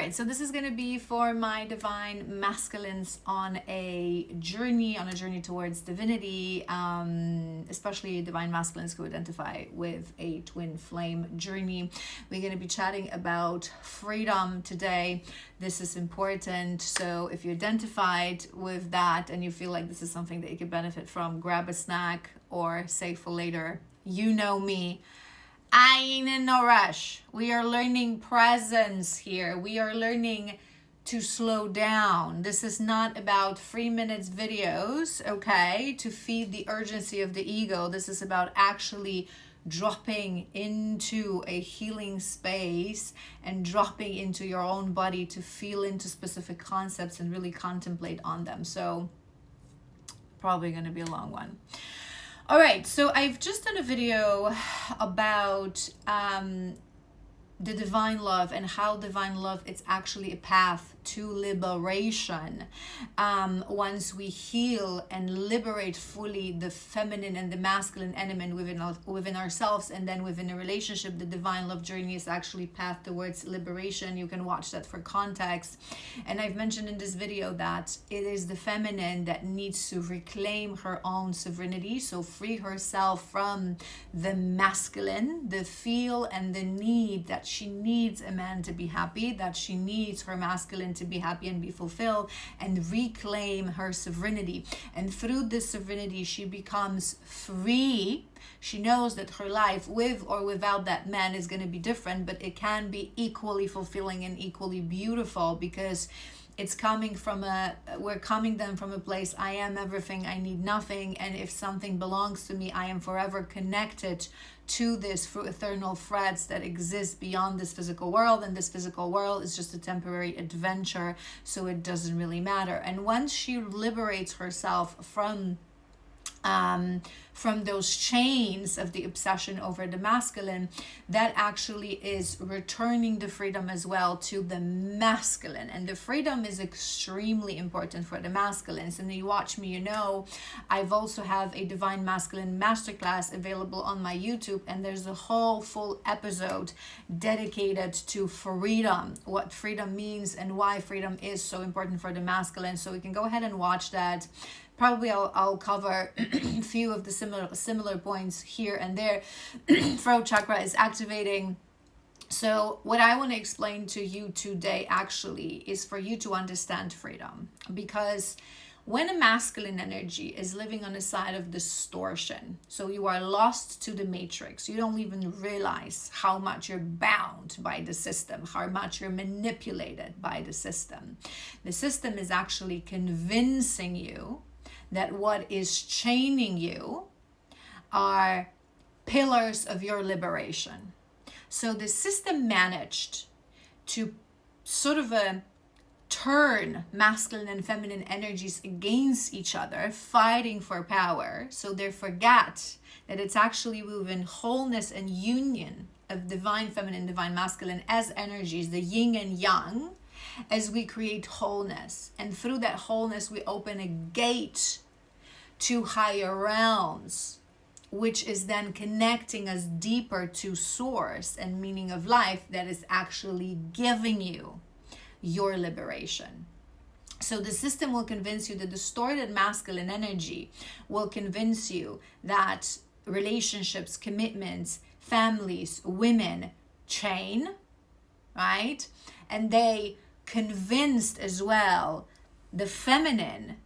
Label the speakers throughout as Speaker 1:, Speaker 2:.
Speaker 1: right, so this is going to be for my divine masculines on a journey towards divinity, especially divine masculines who identify with a twin flame journey. We're going to be chatting about freedom today. This is important. So if you identified with that and you feel like this is something that you could benefit from, grab a snack or save for later. You know me. I ain't in no rush. We are learning presence here. We are learning to slow down. This is not about 3 minutes videos, okay, to feed the urgency of the ego. This is about actually dropping into a healing space and dropping into your own body to feel into specific concepts and really contemplate on them. So probably going to be a long one. All right, so I've just done a video about the divine love and how divine love, it's actually a path to liberation. Once we heal and liberate fully the feminine and the masculine element within ourselves, and then within a relationship, the divine love journey is actually path towards liberation. You can watch that for context. And I've mentioned in this video that it is the feminine that needs to reclaim her own sovereignty, so free herself from the masculine, the feel and the need that she needs a man to be happy, that she needs her masculine to be happy and be fulfilled, and reclaim her sovereignty. And through this sovereignty, she becomes free. She knows that her life with or without that man is going to be different, but it can be equally fulfilling and equally beautiful, because it's coming from we're coming then from a place, I am everything, I need nothing, and if something belongs to me, I am forever connected to this through eternal threads that exist beyond this physical world, and this physical world is just a temporary adventure, so it doesn't really matter. And once she liberates herself from those chains of the obsession over the masculine, that actually is returning the freedom as well to the masculine. And the freedom is extremely important for the masculines. And you watch me, you know, I've also have a divine masculine masterclass available on my YouTube, and there's a whole full episode dedicated to freedom, what freedom means and why freedom is so important for the masculine. So we can go ahead and watch that. Probably I'll cover a few of the similar points here and there. Throat chakra is activating. So what I want to explain to you today actually is for you to understand freedom. Because when a masculine energy is living on the side of distortion, so you are lost to the matrix, you don't even realize how much you're bound by the system, how much you're manipulated by the system. The system is actually convincing you that what is chaining you are pillars of your liberation. So the system managed to sort of turn masculine and feminine energies against each other, fighting for power. So they forget that it's actually within wholeness and union of divine feminine, divine masculine as energies, the yin and yang, as we create wholeness. And through that wholeness, we open a gate to higher realms, which is then connecting us deeper to source and meaning of life that is actually giving you your liberation. So the system will convince you, the distorted masculine energy will convince you that relationships, commitments, families, women chain, right? And they convinced as well the feminine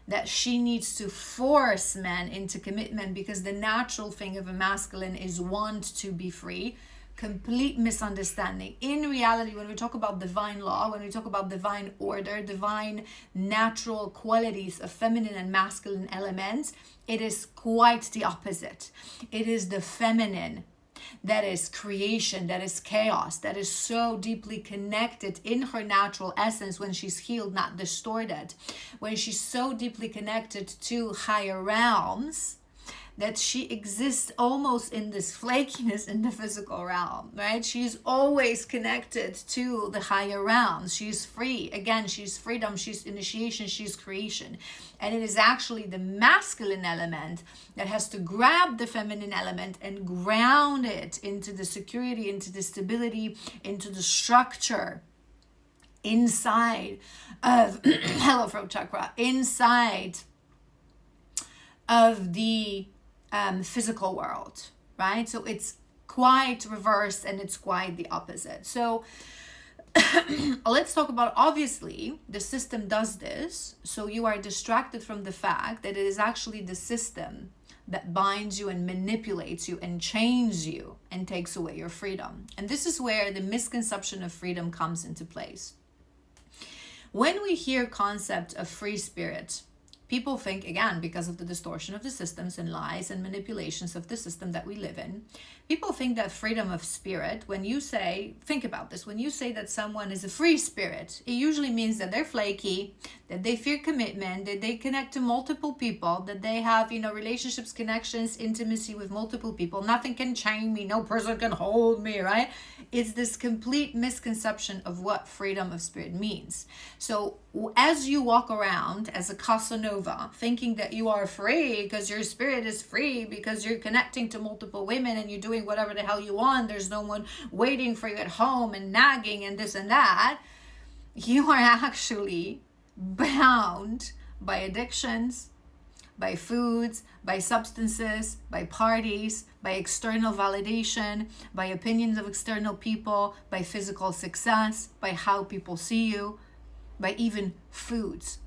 Speaker 1: that she needs to force men into commitment, because the natural thing of a masculine is want to be free. Complete misunderstanding. In reality, when we talk about divine law, when we talk about divine order, divine natural qualities of feminine and masculine elements, it is quite the opposite. It is the feminine that is creation, that is chaos, that is so deeply connected in her natural essence when she's healed, not distorted, when she's so deeply connected to higher realms that she exists almost in this flakiness in the physical realm, right? She's always connected to the higher realms. She's free. Again, she's freedom, she's initiation, she's creation. And it is actually the masculine element that has to grab the feminine element and ground it into the security, into the stability, into the structure inside of hello throat chakra, inside of the physical world, right? So it's quite reversed and it's quite the opposite. So let's talk about, obviously the system does this, so you are distracted from the fact that it is actually the system that binds you and manipulates you and chains you and takes away your freedom. And this is where the misconception of freedom comes into place. When we hear concept of free spirit, people think, again, because of the distortion of the systems and lies and manipulations of the system that we live in, people think that freedom of spirit, when you say, think about this, when you say that someone is a free spirit, it usually means that they're flaky, that they fear commitment, that they connect to multiple people, that they have, relationships, connections, intimacy with multiple people. Nothing can chain me, no person can hold me, right? It's this complete misconception of what freedom of spirit means. So as you walk around as a Casanova, thinking that you are free because your spirit is free, because you're connecting to multiple women and you're doing whatever the hell you want, there's no one waiting for you at home and nagging and this and that, you are actually bound by addictions, by foods, by substances, by parties, by external validation, by opinions of external people, by physical success, by how people see you, by even foods.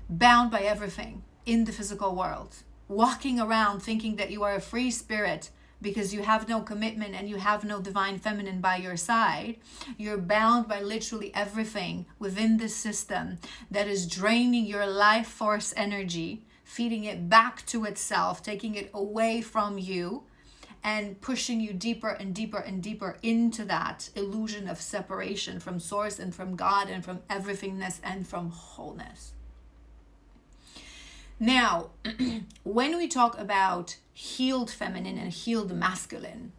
Speaker 1: Bound by everything in the physical world. Walking around thinking that you are a free spirit because you have no commitment and you have no divine feminine by your side. You're bound by literally everything within this system that is draining your life force energy, feeding it back to itself, taking it away from you, and pushing you deeper and deeper and deeper into that illusion of separation from source and from God and from everythingness and from wholeness. Now, when we talk about healed feminine and healed masculine,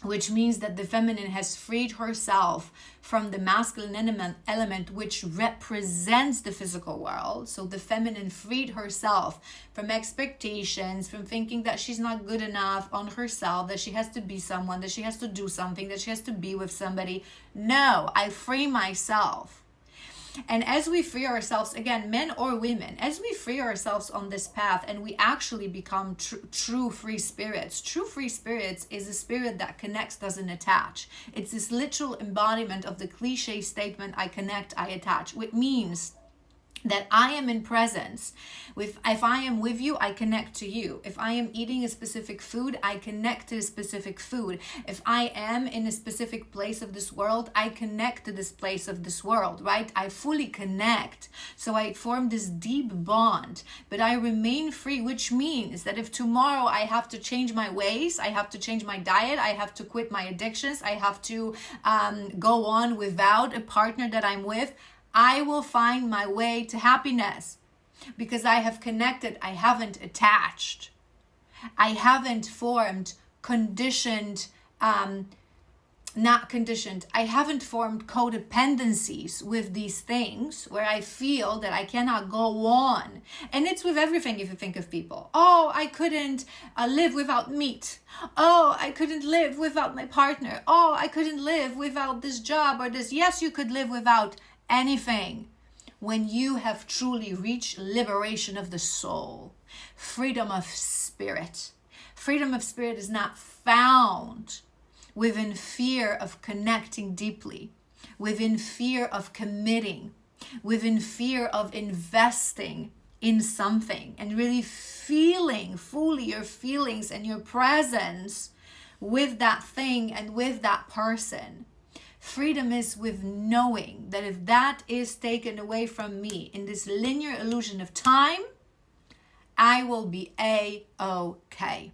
Speaker 1: which means that the feminine has freed herself from the masculine element which represents the physical world. So the feminine freed herself from expectations, from thinking that she's not good enough on herself, that she has to be someone, that she has to do something, that she has to be with somebody. No, I free myself. And as we free ourselves, again, men or women, as we free ourselves on this path and we actually become true free spirits is a spirit that connects, doesn't attach. It's this literal embodiment of the cliche statement, I connect, I attach, which means that I am in presence. If I am with you, I connect to you. If I am eating a specific food, I connect to a specific food. If I am in a specific place of this world, I connect to this place of this world, right? I fully connect. So I form this deep bond, but I remain free, which means that if tomorrow I have to change my ways, I have to change my diet, I have to quit my addictions, I have to go on without a partner that I'm with, I will find my way to happiness because I have connected. I haven't attached. I haven't formed I haven't formed codependencies with these things where I feel that I cannot go on. And it's with everything if you think of people. Oh, I couldn't live without meat. Oh, I couldn't live without my partner. Oh, I couldn't live without this job or this. Yes, you could live without anything when you have truly reached liberation of the soul, freedom of spirit. Freedom of spirit is not found within fear of connecting deeply, within fear of committing, within fear of investing in something and really feeling fully your feelings and your presence with that thing and with that person. Freedom is with knowing that if that is taken away from me in this linear illusion of time, I will be A-okay.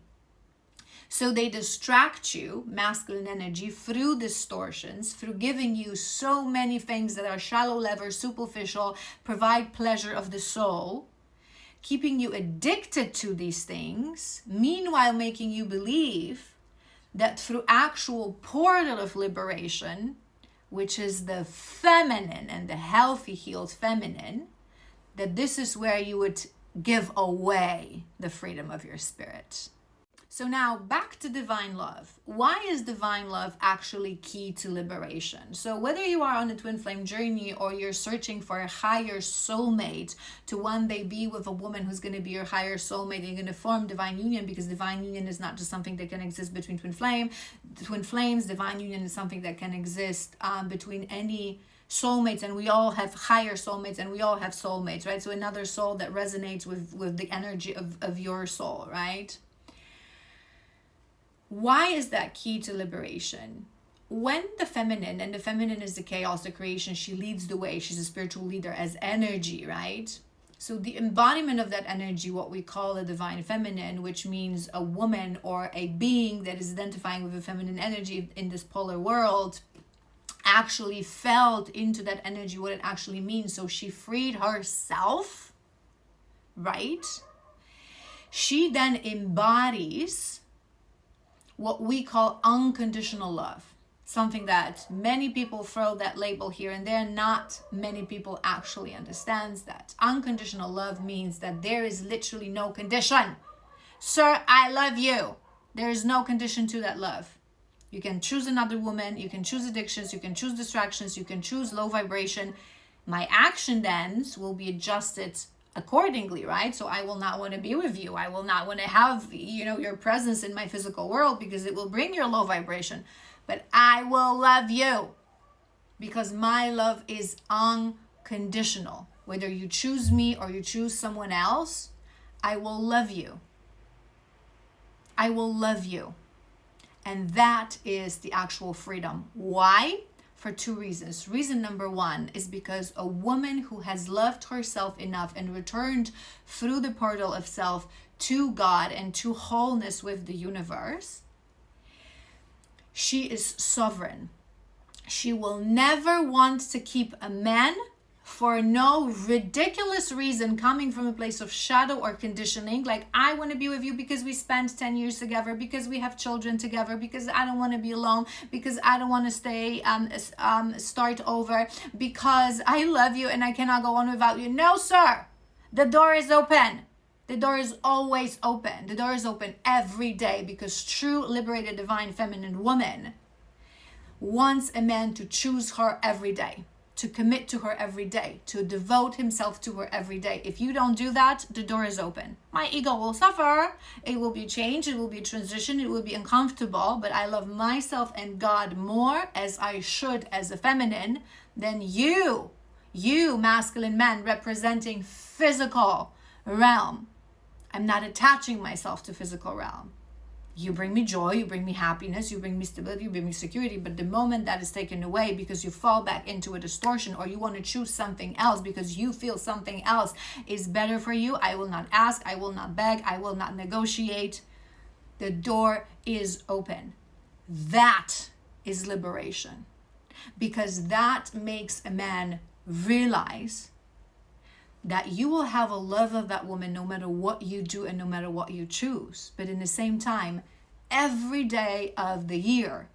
Speaker 1: So they distract you, masculine energy, through distortions, through giving you so many things that are shallow level, superficial, provide pleasure of the soul, keeping you addicted to these things, meanwhile making you believe that through actual portal of liberation, which is the feminine and the healthy, healed feminine, that this is where you would give away the freedom of your spirit. So now back to divine love. Why is divine love actually key to liberation? So whether you are on a twin flame journey or you're searching for a higher soulmate to one day be with a woman who's going to be your higher soulmate, and you're going to form divine union, because divine union is not just something that can exist between twin flames. Divine union is something that can exist between any soulmates, and we all have higher soulmates, and we all have soulmates, right? So another soul that resonates with the energy of your soul, right? Why is that key to liberation? When the feminine, and the feminine is the chaos, the creation, she leads the way. She's a spiritual leader as energy, right? So the embodiment of that energy, what we call a divine feminine, which means a woman or a being that is identifying with a feminine energy in this polar world, actually felt into that energy, what it actually means. So she freed herself, right? She then embodies what we call unconditional love, something that many people throw that label here and there. Not many people actually understands that. Unconditional love means that there is literally no condition. Sir, I love you. There is no condition to that love. You can choose another woman, you can choose addictions, you can choose distractions, you can choose low vibration. My action then will be adjusted accordingly, right? So I will not want to be with you. I will not want to have, your presence in my physical world, because it will bring your low vibration. But I will love you because my love is unconditional. Whether you choose me or you choose someone else, I will love you. I will love you. And that is the actual freedom. Why? For two reasons. Reason number one is because a woman who has loved herself enough and returned through the portal of self to God and to wholeness with the universe, she is sovereign. She will never want to keep a man for no ridiculous reason coming from a place of shadow or conditioning, like I want to be with you because we spent 10 years together, because we have children together, because I don't want to be alone, because I don't want to start over, because I love you and I cannot go on without you. No, sir. The door is open. The door is always open. The door is open every day, because true liberated divine feminine woman wants a man to choose her every day, to commit to her every day, to devote himself to her every day. If you don't do that, the door is open. My ego will suffer. It will be change. It will be transition. It will be uncomfortable. But I love myself and God more, as I should as a feminine, than you masculine man representing physical realm. I'm not attaching myself to physical realm. You bring me joy, you bring me happiness, you bring me stability, you bring me security. But the moment that is taken away because you fall back into a distortion, or you want to choose something else because you feel something else is better for you, I will not ask, I will not beg, I will not negotiate. The door is open. That is liberation, because that makes a man realize that you will have a love of that woman no matter what you do and no matter what you choose. But in the same time, every day of the year,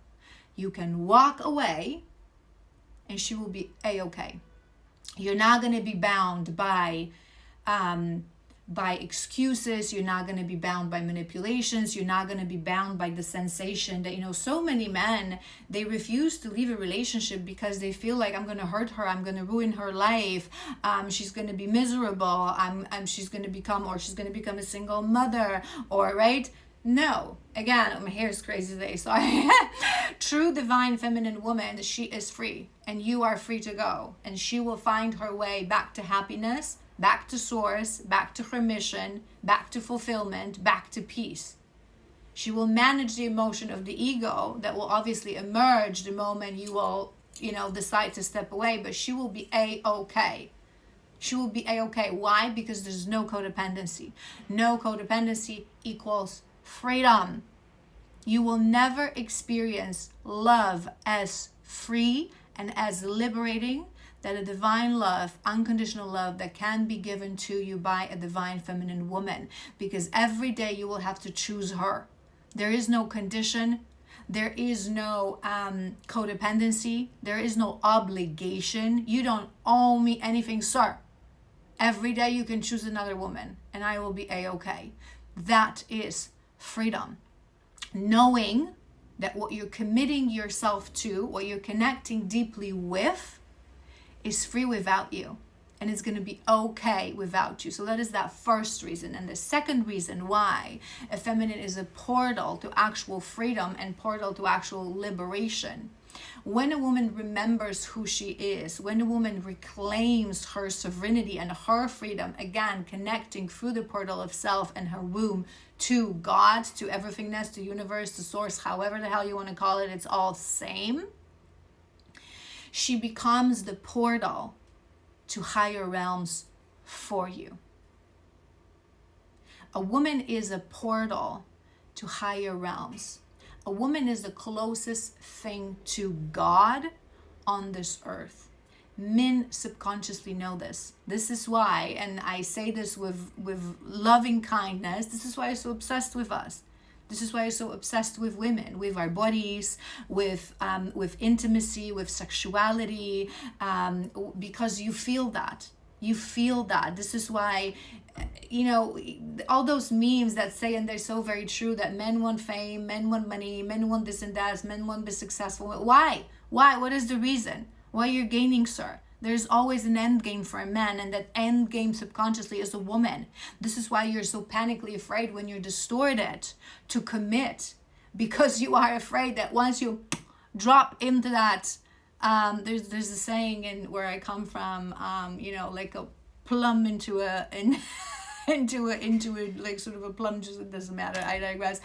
Speaker 1: you can walk away and she will be a-okay. You're not going to be bound by excuses. You're not going to be bound by manipulations. You're not going to be bound by the sensation that, so many men, they refuse to leave a relationship because they feel like, I'm going to hurt her. I'm going to ruin her life. She's going to be miserable. She's going to become a single mother, or right? No. Again, my hair is crazy today. Sorry. True divine feminine woman, she is free, and you are free to go, and she will find her way back to happiness, back to source, back to her mission, back to fulfillment, back to peace. She will manage the emotion of the ego that will obviously emerge the moment you will, decide to step away, but she will be a-okay. She will be a-okay. Why? Because there's no codependency. No codependency equals freedom. You will never experience love as free and as liberating that a divine love, unconditional love that can be given to you by a divine feminine woman, because every day you will have to choose her. There is no condition. There is no codependency. There is no obligation. You don't owe me anything, sir. Every day you can choose another woman and I will be a-okay. That is freedom. knowing that what you're committing yourself to, what you're connecting deeply with, is free without you. And it's going to be okay without you. So that is that first reason. And the second reason why a feminine is a portal to actual freedom and portal to actual liberation. When a woman remembers who she is, when a woman reclaims her sovereignty and her freedom, again, connecting through the portal of self and her womb to God, to everythingness, to universe, to source, however the hell you want to call it, it's all same. She becomes the portal to higher realms for you. A woman is a portal to higher realms. A woman is the closest thing to God on this earth. Men subconsciously know this. This is why, and I say this with loving kindness, this is why I'm so obsessed with us. This is why I'm so obsessed with women, with our bodies, with intimacy, with sexuality, because you feel that. You feel that. This is why, all those memes that say, and they're so very true, that men want fame, men want money, men want this and that, men want to be successful. Why? What is the reason? Why you're gaining, sir? There's always an end game for a man, and that end game subconsciously is a woman. This is why you're so panically afraid when you're distorted to commit, because you are afraid that once you drop into that, there's a saying in where I come from, like a plumb into a like sort of a plunge. It doesn't matter. I digress.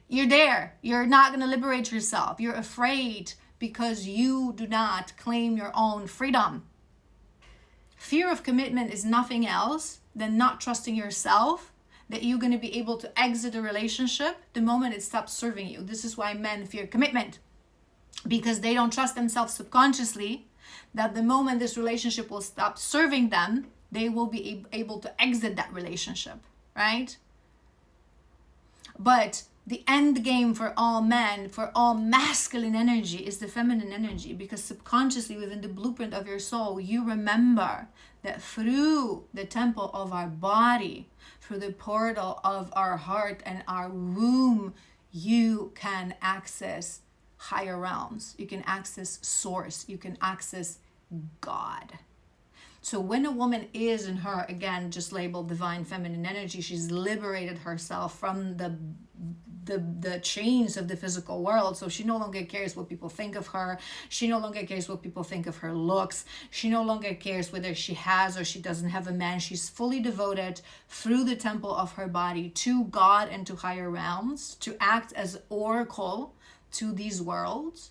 Speaker 1: You're there. You're not going to liberate yourself. You're afraid because you do not claim your own freedom. Fear of commitment is nothing else than not trusting yourself that you're going to be able to exit a relationship the moment it stops serving you. This is why men fear commitment, because they don't trust themselves subconsciously that the moment this relationship will stop serving them, they will be able to exit that relationship, right? But the end game for all men, for all masculine energy, is the feminine energy, because subconsciously within the blueprint of your soul, you remember that through the temple of our body, through the portal of our heart and our womb, you can access higher realms. You can access source. You can access God. So when a woman is in her, again, just labeled divine feminine energy, she's liberated herself from the chains of the physical world. So she no longer cares what people think of her. She no longer cares what people think of her looks. She no longer cares whether she has or she doesn't have a man. She's fully devoted through the temple of her body to God and to higher realms, to act as oracle to these worlds.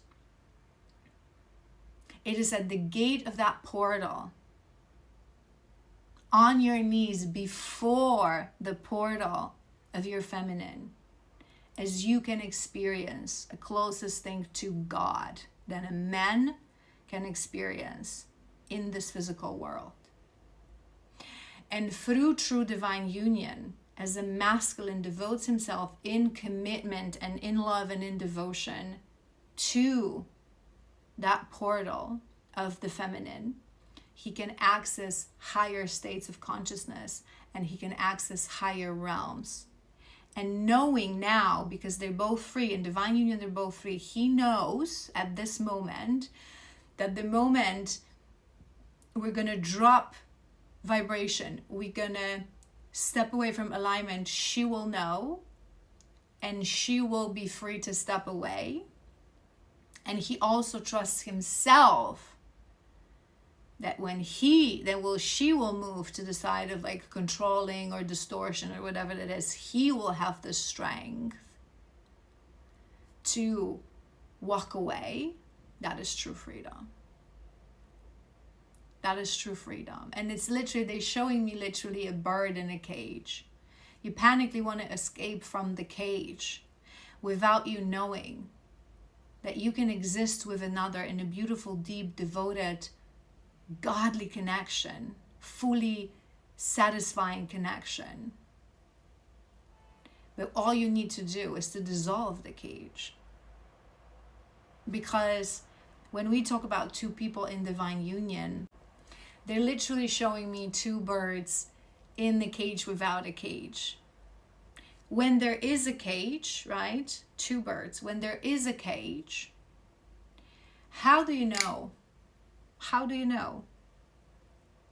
Speaker 1: It is at the gate of that portal, on your knees before the portal of your feminine, as you can experience a closest thing to God than a man can experience in this physical world. And through true divine union, as a masculine devotes himself in commitment and in love and in devotion to that portal of the feminine, he can access higher states of consciousness and he can access higher realms. And knowing now, because they're both free, in divine union they're both free, he knows at this moment that the moment we're going to drop vibration, we're going to step away from alignment, she will know and she will be free to step away. And he also trusts himself that when she will move to the side of like controlling or distortion or whatever it is, he will have the strength to walk away. That is true freedom. That is true freedom. And it's literally, they're showing me literally a bird in a cage. You panically want to escape from the cage without you knowing that you can exist with another in a beautiful, deep, devoted, godly connection, fully satisfying connection. But all you need to do is to dissolve the cage. Because when we talk about two people in divine union, they're literally showing me two birds in the cage without a cage. when there is a cage, right? Two birds. When there is a cage, how do you know? How do you know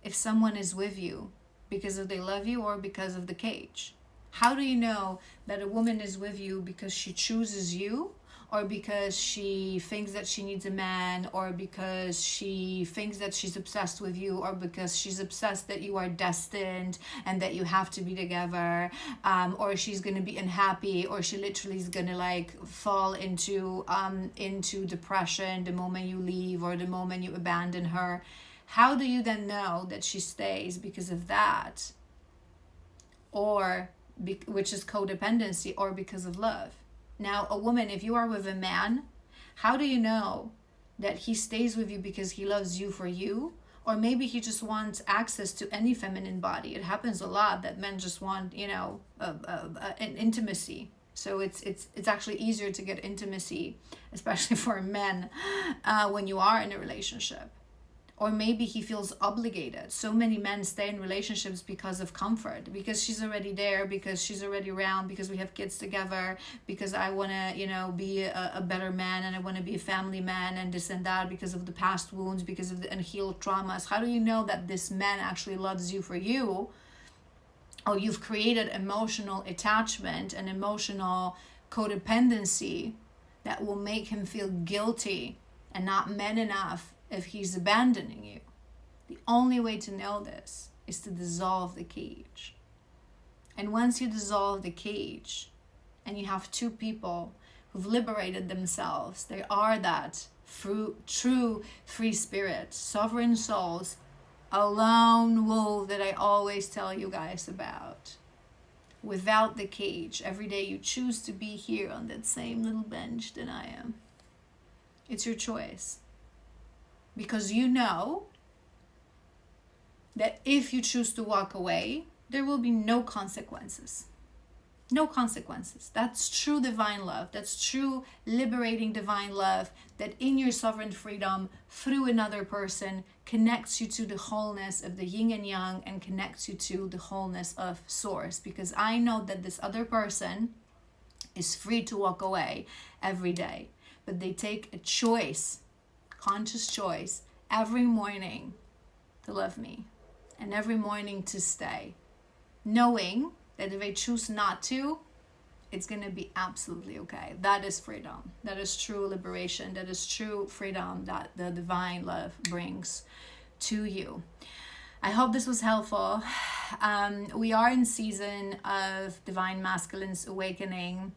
Speaker 1: if someone is with you because of they love you or because of the cage? How do you know that a woman is with you because she chooses you, or because she thinks that she needs a man, or because she thinks that she's obsessed with you, or because she's obsessed that you are destined and that you have to be together, or she's going to be unhappy, or she literally is going to like fall into depression the moment you leave or the moment you abandon her? How do you then know that she stays because of that, or which is codependency, or because of love? Now, a woman, if you are with a man, how do you know that he stays with you because he loves you for you? Or maybe he just wants access to any feminine body. It happens a lot that men just want, an intimacy. So it's actually easier to get intimacy, especially for men, when you are in a relationship. Or maybe he feels obligated. So many men stay in relationships because of comfort, because she's already there, because she's already around, because we have kids together, because I want to, be a better man, and I want to be a family man, and this and that, because of the past wounds, because of the unhealed traumas. How do you know that this man actually loves you for you? Or you've created emotional attachment and emotional codependency that will make him feel guilty and not man enough if he's abandoning you. The only way to know this is to dissolve the cage. And once you dissolve the cage and you have two people who've liberated themselves, they are that true free spirit, sovereign souls, a lone wolf that I always tell you guys about. Without the cage, every day you choose to be here on that same little bench that I am. It's your choice. Because you know that if you choose to walk away, there will be no consequences. No consequences. That's true divine love. That's true liberating divine love, that in your sovereign freedom, through another person, connects you to the wholeness of the yin and yang, and connects you to the wholeness of source. Because I know that this other person is free to walk away every day, but they take a choice, conscious choice, every morning to love me, and every morning to stay, knowing that if I choose not to, it's going to be absolutely okay. That is freedom. That is true liberation. That is true freedom that the divine love brings to you. I hope this was helpful. We are in season of divine masculine's awakening.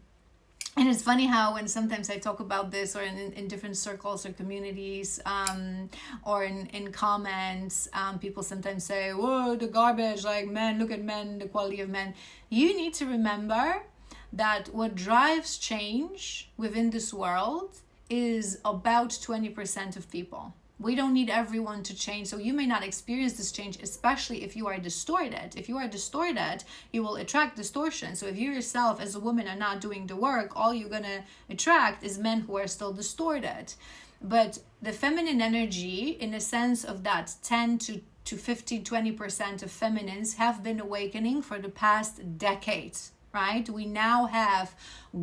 Speaker 1: And it's funny how when sometimes I talk about this, or in different circles or communities, or in comments, people sometimes say, whoa, the garbage, like men, look at men, the quality of men. You need to remember that what drives change within this world is about 20% of people. We don't need everyone to change. So you may not experience this change, especially if you are distorted. If you are distorted, you will attract distortion. So if you yourself as a woman are not doing the work, all you're going to attract is men who are still distorted. But the feminine energy, in the sense of that 10 to 15, 20% of feminines have been awakening for the past decades. Right? We now have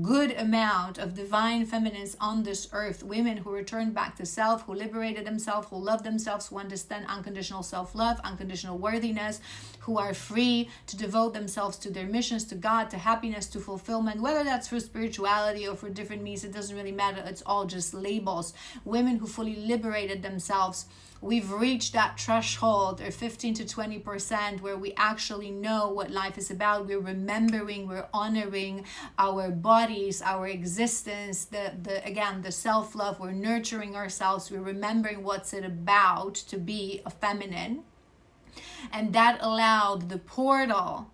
Speaker 1: good amount of divine feminines on this earth, women who returned back to self, who liberated themselves, who love themselves, who understand unconditional self-love, unconditional worthiness, who are free to devote themselves to their missions, to God, to happiness, to fulfillment, whether that's through spirituality or for different means. It doesn't really matter. It's all just labels. Women who fully liberated themselves. We've reached that threshold of 15 to 20% where we actually know what life is about. We're remembering, we're honoring our bodies, our existence, the self-love. We're nurturing ourselves. We're remembering what's it about to be a feminine. And that allowed the portal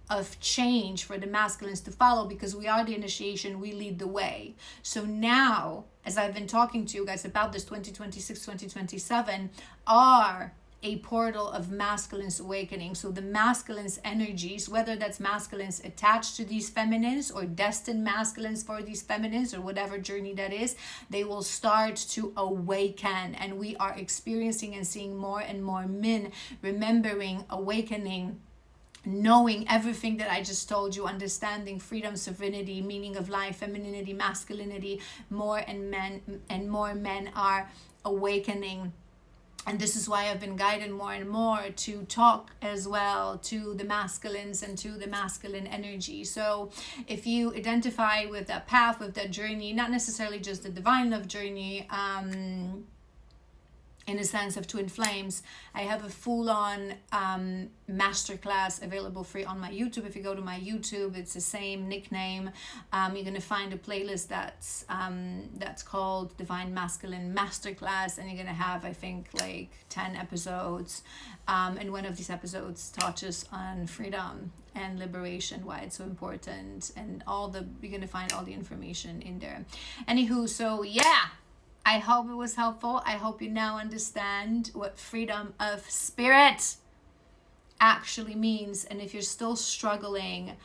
Speaker 1: of change for the masculines to follow, because we are the initiation, we lead the way. So now, as I've been talking to you guys about this, 2026, 2027 are a portal of masculine's awakening. So the masculine's energies, whether that's masculines attached to these feminines or destined masculines for these feminines, or whatever journey that is, they will start to awaken. And we are experiencing and seeing more and more men remembering, awakening, knowing everything that I just told you, understanding freedom, sovereignty, meaning of life, femininity, masculinity, more and more men are awakening. And this is why I've been guided more and more to talk as well to the masculines and to the masculine energy. So if you identify with that path, with that journey, not necessarily just the divine love journey, in a sense of Twin Flames, I have a full-on masterclass available free on my YouTube. If you go to my YouTube, it's the same nickname. You're gonna find a playlist that's called Divine Masculine Masterclass, and you're gonna have, I think, like 10 episodes, and one of these episodes touches on freedom and liberation, why it's so important, and you're gonna find all the information in there. Anywho, so yeah, I hope it was helpful. I hope you now understand what freedom of spirit actually means. And if you're still struggling,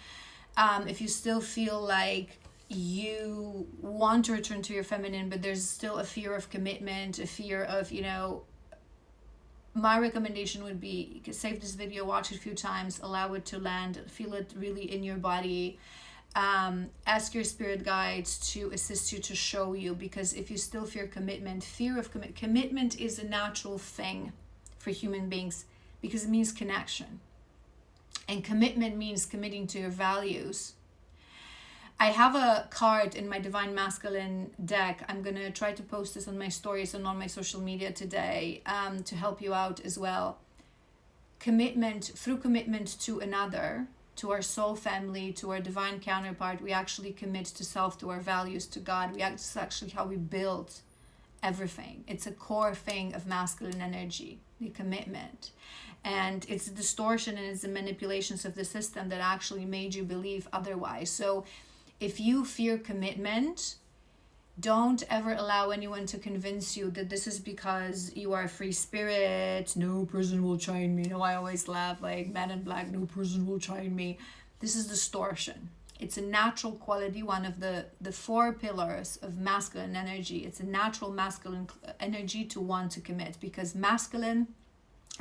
Speaker 1: if you still feel like you want to return to your feminine, but there's still a fear of commitment, a fear of, my recommendation would be, you can save this video, watch it a few times, allow it to land, feel it really in your body. Ask your spirit guides to assist you, to show you, because if you still fear commitment, commitment is a natural thing for human beings because it means connection, and commitment means committing to your values. I have a card in my Divine Masculine deck. I'm gonna try to post this on my stories and on my social media today, to help you out as well. Through commitment to another, to our soul family, to our divine counterpart, we actually commit to self, to our values, to God. It's actually how we build everything. It's a core thing of masculine energy, the commitment. And it's a distortion and it's the manipulations of the system that actually made you believe otherwise. So if you fear commitment, don't ever allow anyone to convince you that this is because you are a free spirit. No prison will chain me. I always laugh, like Men in Black, no prison will chain me. This is distortion. It's a natural quality, one of the 4 pillars of masculine energy. It's a natural masculine energy to want to commit, because masculine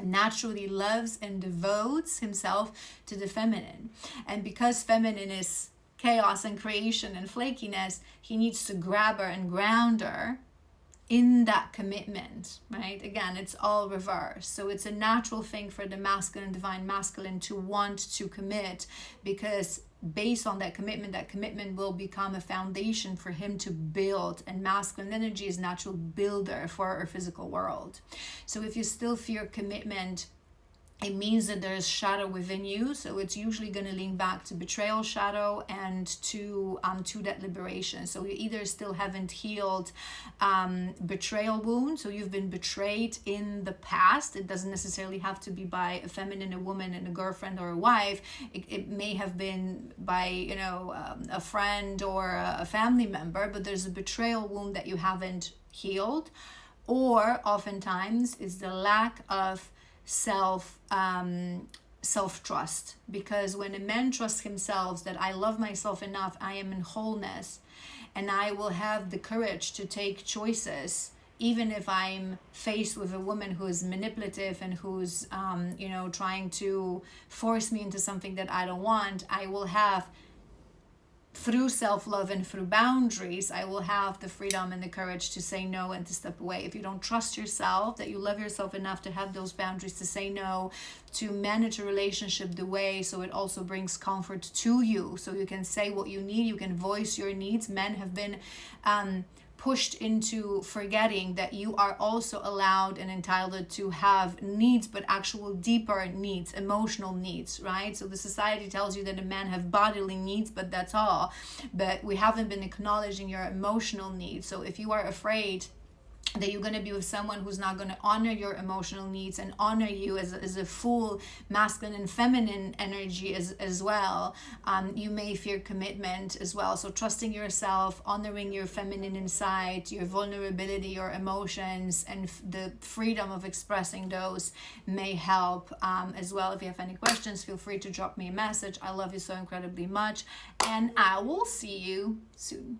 Speaker 1: naturally loves and devotes himself to the feminine. And because feminine is chaos and creation and flakiness, he needs to grab her and ground her in that commitment, right? Again, it's all reversed. So it's a natural thing for the masculine, divine masculine, to want to commit, because based on that commitment will become a foundation for him to build, and masculine energy is natural builder for our physical world. So if you still fear commitment, it means that there's shadow within you. So it's usually going to link back to betrayal shadow and to that liberation. So you either still haven't healed betrayal wound, so you've been betrayed in the past. It doesn't necessarily have to be by a feminine, a woman, and a girlfriend or a wife. It may have been by a friend or a family member, but there's a betrayal wound that you haven't healed. Or oftentimes it's the lack of self-trust, because when a man trusts himself that I love myself enough, I am in wholeness, and I will have the courage to take choices even if I'm faced with a woman who is manipulative and who's trying to force me into something that I don't want, I will have, through self-love and through boundaries, I will have the freedom and the courage to say no and to step away. If you don't trust yourself, that you love yourself enough to have those boundaries, to say no, to manage a relationship the way so it also brings comfort to you, so you can say what you need, you can voice your needs. Men have been pushed into forgetting that you are also allowed and entitled to have needs, but actual deeper needs, emotional needs, right? So the society tells you that a man have bodily needs, but that's all. But we haven't been acknowledging your emotional needs. So if you are afraid that you're going to be with someone who's not going to honor your emotional needs and honor you as a full masculine and feminine energy as well, you may fear commitment as well. So trusting yourself, honoring your feminine inside, your vulnerability, your emotions, and the freedom of expressing those may help as well. If you have any questions, feel free to drop me a message. I love you so incredibly much, and I will see you soon.